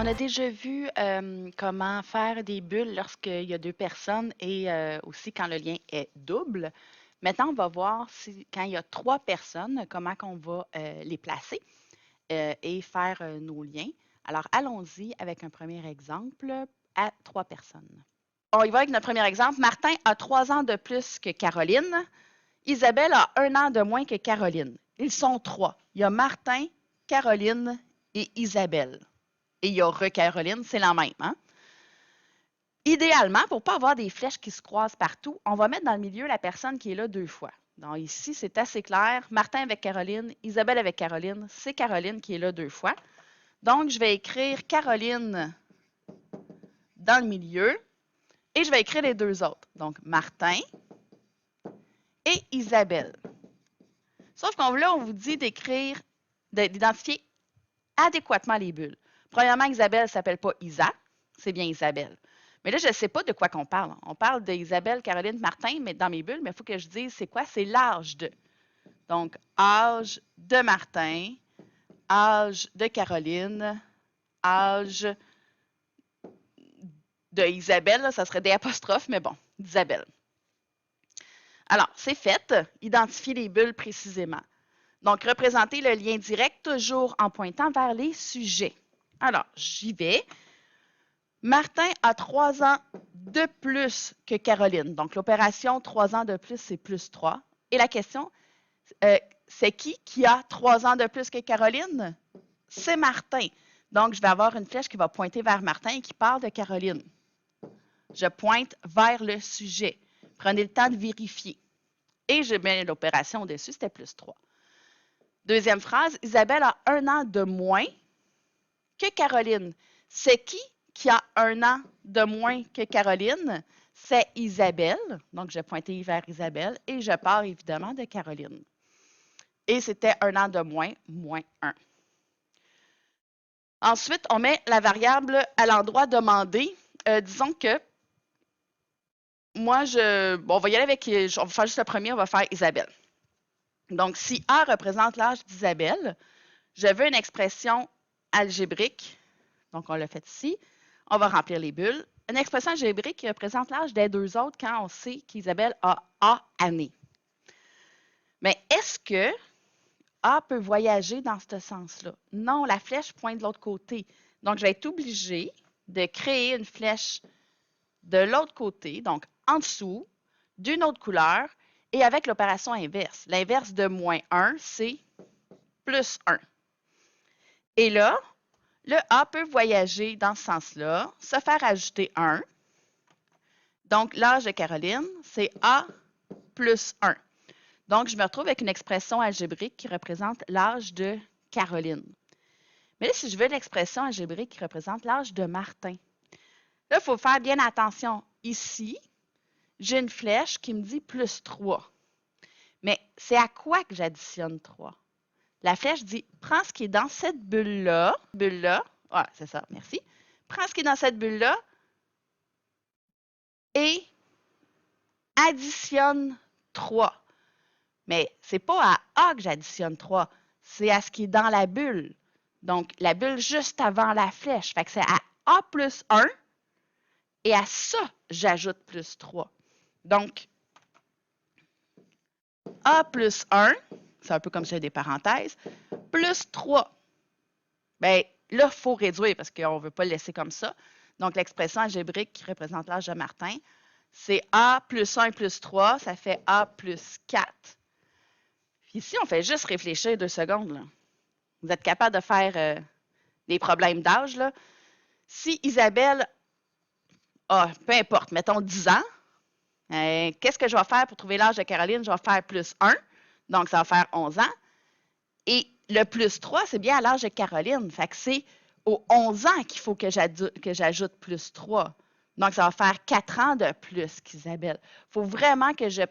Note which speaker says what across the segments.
Speaker 1: On a déjà vu comment faire des bulles lorsqu'il y a deux personnes et aussi quand le lien est double. Maintenant, on va voir si, quand il y a trois personnes, comment on va les placer et faire nos liens. Alors, allons-y avec un premier exemple à trois personnes. On y va avec notre premier exemple. Martin a 3 ans de plus que Caroline. Isabelle a 1 an de moins que Caroline. Ils sont trois. Il y a Martin, Caroline et Isabelle. Et il y a Caroline, c'est la même. Hein? Idéalement, pour ne pas avoir des flèches qui se croisent partout, on va mettre dans le milieu la personne qui est là 2 fois. Donc ici, c'est assez clair. Martin avec Caroline, Isabelle avec Caroline, c'est Caroline qui est là 2 fois. Donc, je vais écrire Caroline dans le milieu et je vais écrire les 2 autres. Donc, Martin et Isabelle. Sauf qu'on là, on vous dit d'écrire, d'identifier adéquatement les bulles. Premièrement, Isabelle ne s'appelle pas Isa, c'est bien Isabelle. Mais là, je ne sais pas de quoi qu'on parle. On parle d'Isabelle, Caroline, Martin, mais dans mes bulles, mais il faut que je dise c'est quoi? C'est l'âge de. Donc, âge de Martin, âge de Caroline, âge de Isabelle, là, ça serait des apostrophes, mais bon, d'Isabelle. Alors, c'est fait. Identifier les bulles précisément. Donc, représenter le lien direct toujours en pointant vers les sujets. Alors, j'y vais. Martin a 3 ans de plus que Caroline. Donc, l'opération 3 ans de plus, c'est plus 3. Et la question, c'est qui a 3 ans de plus que Caroline? C'est Martin. Donc, je vais avoir une flèche qui va pointer vers Martin et qui parle de Caroline. Je pointe vers le sujet. Prenez le temps de vérifier. Et je mets l'opération dessus, c'était plus 3. Deuxième phrase, Isabelle a 1 an de moins que Caroline. C'est qui a 1 an de moins que Caroline? C'est Isabelle. Donc, je vais pointer vers Isabelle et je pars évidemment de Caroline. Et c'était 1 an de moins, moins 1. Ensuite, on met la variable à l'endroit demandé. Disons que moi, on va y aller avec, on va faire juste le premier, on va faire Isabelle. Donc, si A représente l'âge d'Isabelle, je veux une expression algébrique. Donc, on l'a fait ici. On va remplir les bulles. Une expression algébrique qui représente l'âge des 2 autres quand on sait qu'Isabelle a A années. Mais est-ce que A peut voyager dans ce sens-là? Non, la flèche pointe de l'autre côté. Donc, je vais être obligée de créer une flèche de l'autre côté, donc en dessous, d'une autre couleur, et avec l'opération inverse. L'inverse de moins 1, c'est plus 1. Et là, le A peut voyager dans ce sens-là, se faire ajouter 1. Donc, l'âge de Caroline, c'est A plus 1. Donc, je me retrouve avec une expression algébrique qui représente l'âge de Caroline. Mais là, si je veux l'expression algébrique qui représente l'âge de Martin, là, il faut faire bien attention. Ici, j'ai une flèche qui me dit plus 3. Mais c'est à quoi que j'additionne 3? La flèche dit, prends ce qui est dans cette bulle-là, ouais, c'est ça, merci. Prends ce qui est dans cette bulle-là et additionne 3. Mais ce n'est pas à A que j'additionne 3, c'est à ce qui est dans la bulle. Donc, la bulle juste avant la flèche. Fait que c'est à A plus 1 et à ça, j'ajoute plus 3. Donc, A plus 1, c'est un peu comme si des parenthèses, plus 3. Bien, là, il faut réduire parce qu'on ne veut pas le laisser comme ça. Donc, l'expression algébrique qui représente l'âge de Martin, c'est A plus 1 plus 3, ça fait A plus 4. Ici, on fait juste réfléchir 2 secondes. Là. Vous êtes capable de faire des problèmes d'âge. Là. Si Isabelle a, peu importe, mettons 10 ans, qu'est-ce que je vais faire pour trouver l'âge de Caroline? Je vais faire plus 1, donc ça va faire 11 ans. Et le plus 3, c'est bien à l'âge de Caroline. Fait que c'est aux 11 ans qu'il faut que j'ajoute plus 3. Donc, ça va faire 4 ans de plus qu'Isabelle. Il faut vraiment que je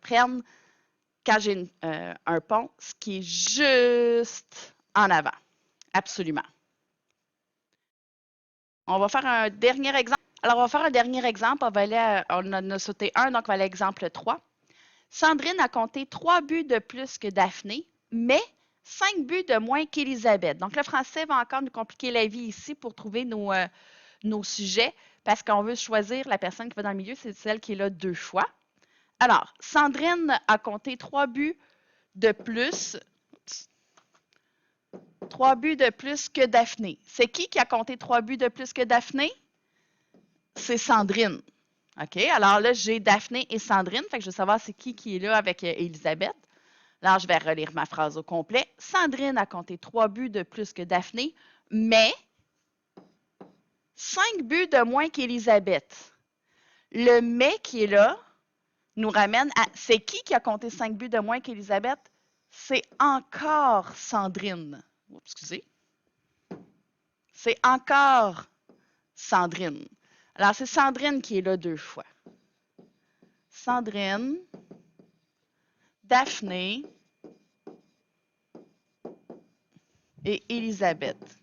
Speaker 1: prenne, quand j'ai un pont, ce qui est juste en avant. Absolument. On va faire un dernier exemple. Alors, on va faire un dernier exemple. On en a sauté un, donc on va aller à l'exemple 3. Sandrine a compté 3 buts de plus que Daphné, mais 5 buts de moins qu'Élisabeth. Donc, le français va encore nous compliquer la vie ici pour trouver nos sujets parce qu'on veut choisir la personne qui va dans le milieu, c'est celle qui est là 2 fois. Alors, Sandrine a compté 3 buts de plus. 3 buts de plus que Daphné. C'est qui a compté 3 buts de plus que Daphné? C'est Sandrine. OK? Alors là, j'ai Daphné et Sandrine. Fait que je veux savoir c'est qui est là avec Elisabeth. Alors, je vais relire ma phrase au complet. Sandrine a compté 3 buts de plus que Daphné, mais 5 buts de moins qu'Élisabeth. Le mais qui est là nous ramène à c'est qui a compté 5 buts de moins qu'Élisabeth? C'est encore Sandrine. Oups, excusez. C'est encore Sandrine. Alors, c'est Sandrine qui est là 2 fois. Sandrine, Daphné et Élisabeth.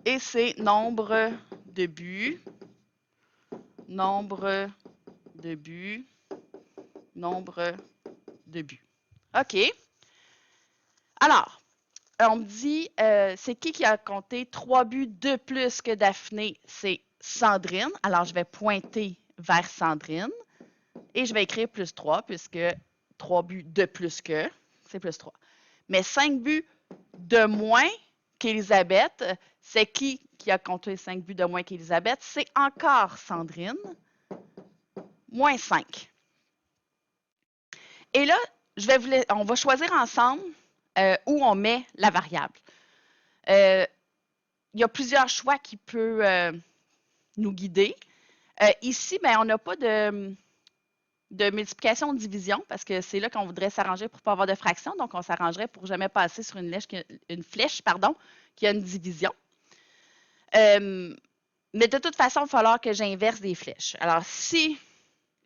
Speaker 1: Et c'est nombre de buts, nombre de buts, nombre de buts. OK. Alors, on me dit, c'est qui a compté 3 buts de plus que Daphné? C'est Sandrine. Alors, je vais pointer vers Sandrine et je vais écrire plus 3 puisque 3 buts de plus que, c'est plus 3. Mais 5 buts de moins qu'Élisabeth, c'est qui a compté 5 buts de moins qu'Élisabeth? C'est encore Sandrine. Moins 5. Et là, on va choisir ensemble où on met la variable. Il y a plusieurs choix qui peuvent nous guider. Ici, ben, on n'a pas de multiplication de division parce que c'est là qu'on voudrait s'arranger pour ne pas avoir de fraction. Donc, on s'arrangerait pour jamais passer sur une flèche qui a une division. Mais de toute façon, il va falloir que j'inverse des flèches. Alors, si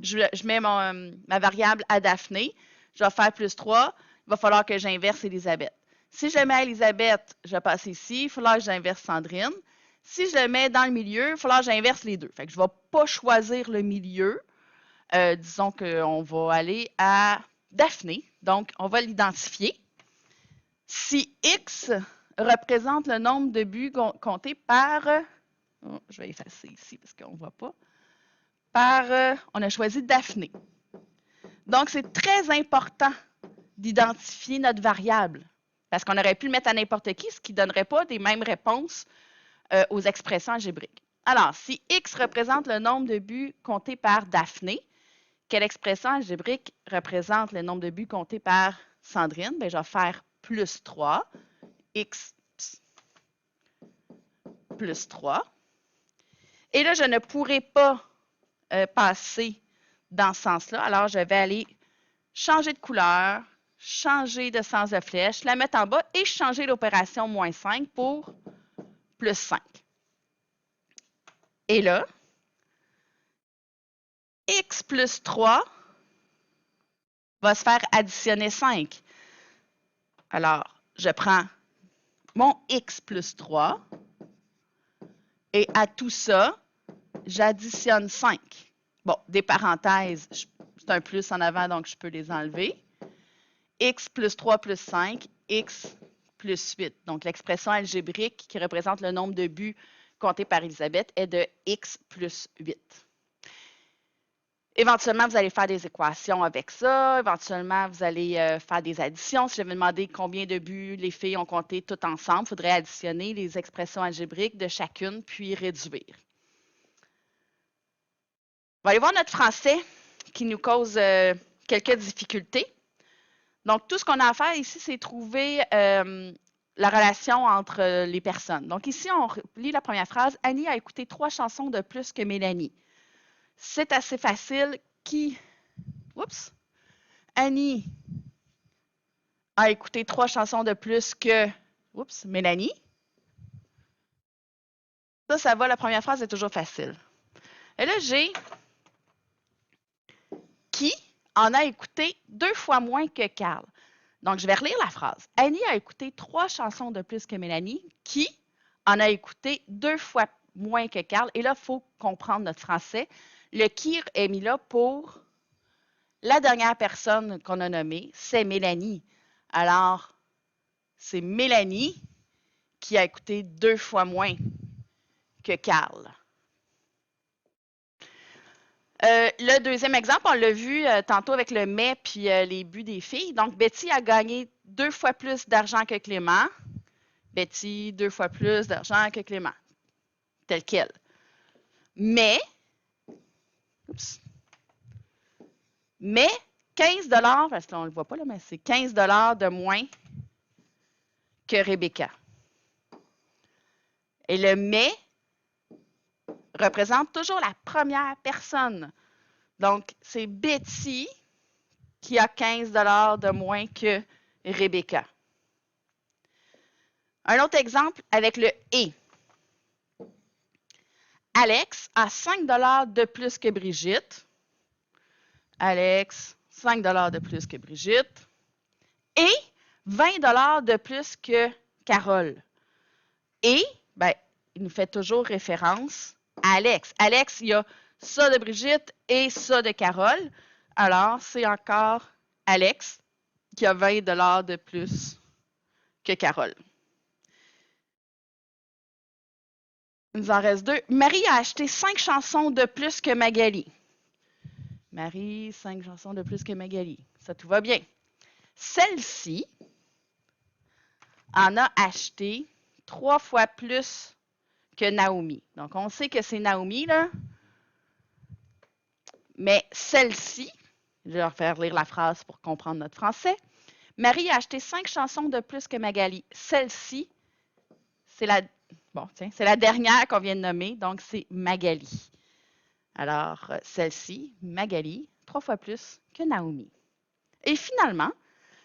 Speaker 1: je mets ma variable à Daphné, je vais faire plus 3, il va falloir que j'inverse Elisabeth. Si je le mets à Elisabeth, je vais passer ici, il va falloir que j'inverse Sandrine. Si je le mets dans le milieu, il va falloir que j'inverse les deux. Fait que je ne vais pas choisir le milieu. Disons qu'on va aller à Daphné. Donc, on va l'identifier. Si X représente le nombre de buts comptés par... Oh, je vais effacer ici parce qu'on ne voit pas. On a choisi Daphné. Donc, c'est très important d'identifier notre variable parce qu'on aurait pu le mettre à n'importe qui, ce qui ne donnerait pas des mêmes réponses aux expressions algébriques. Alors, si X représente le nombre de buts comptés par Daphné, quelle expression algébrique représente le nombre de buts comptés par Sandrine? Bien, je vais faire plus 3, X plus 3. Et là, je ne pourrai pas passer dans ce sens-là. Alors, je vais aller changer de couleur, changer de sens de flèche, la mettre en bas et changer l'opération moins 5 pour plus 5. Et là, X plus 3 va se faire additionner 5. Alors, je prends mon X plus 3 et à tout ça, j'additionne 5. Bon, des parenthèses, c'est un plus en avant, donc je peux les enlever. X plus 3 plus 5, X plus 8. Donc, l'expression algébrique qui représente le nombre de buts comptés par Elisabeth est de X plus 8. Éventuellement, vous allez faire des équations avec ça. Éventuellement, vous allez faire des additions. Si je vais demander combien de buts les filles ont compté tout ensemble, il faudrait additionner les expressions algébriques de chacune, puis réduire. On va aller voir notre français qui nous cause quelques difficultés. Donc, tout ce qu'on a à faire ici, c'est trouver la relation entre les personnes. Donc, ici, on lit la première phrase. Annie a écouté 3 chansons de plus que Mélanie. C'est assez facile. Oups! Annie a écouté 3 chansons de plus que Mélanie. Ça va. La première phrase est toujours facile. Et là, j'ai qui en a écouté 2 fois moins que Carl. Donc, je vais relire la phrase. Annie a écouté 3 chansons de plus que Mélanie, qui en a écouté 2 fois moins que Carl. Et là, il faut comprendre notre français. Le qui est mis là pour la dernière personne qu'on a nommée, c'est Mélanie. Alors, c'est Mélanie qui a coûté 2 fois moins que Carl. Le deuxième exemple, on l'a vu tantôt avec le mais puis les buts des filles. Donc, Betty a gagné 2 fois plus d'argent que Clément. Betty, 2 fois plus d'argent que Clément. Tel quel. Mais, mais 15 parce qu'on ne le voit pas là, mais c'est 15 de moins que Rebecca. Et le mais représente toujours la première personne. Donc, c'est Betty qui a 15 de moins que Rebecca. Un autre exemple avec le et. Alex a 5 de plus que Brigitte. Alex, 5 de plus que Brigitte. Et 20 de plus que Carole. Et, ben, il nous fait toujours référence à Alex. Alex, il y a ça de Brigitte et ça de Carole. Alors, c'est encore Alex qui a 20 de plus que Carole. Il nous en reste 2. Marie a acheté 5 chansons de plus que Magali. Marie, 5 chansons de plus que Magali. Ça, tout va bien. Celle-ci en a acheté 3 fois plus que Naomi. Donc, on sait que c'est Naomi, là. Mais celle-ci, je vais leur faire lire la phrase pour comprendre notre français. Marie a acheté 5 chansons de plus que Magali. Celle-ci, c'est la dernière qu'on vient de nommer, donc c'est Magali. Alors, celle-ci, Magali, 3 fois plus que Naomi. Et finalement,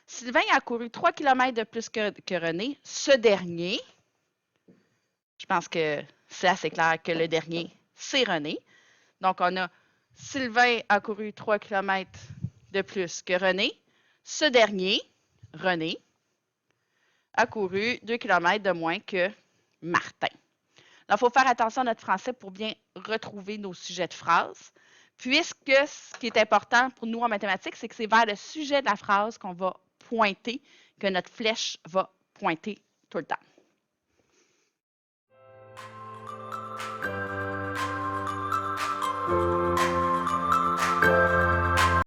Speaker 1: Sylvain a couru 3 km de plus que René. Ce dernier, je pense que c'est assez clair que le dernier, c'est René. Donc, on a Sylvain a couru 3 km de plus que René. Ce dernier, René, a couru 2 km de moins que Martin. Il faut faire attention à notre français pour bien retrouver nos sujets de phrase, puisque ce qui est important pour nous en mathématiques, c'est que c'est vers le sujet de la phrase qu'on va pointer, que notre flèche va pointer tout le temps.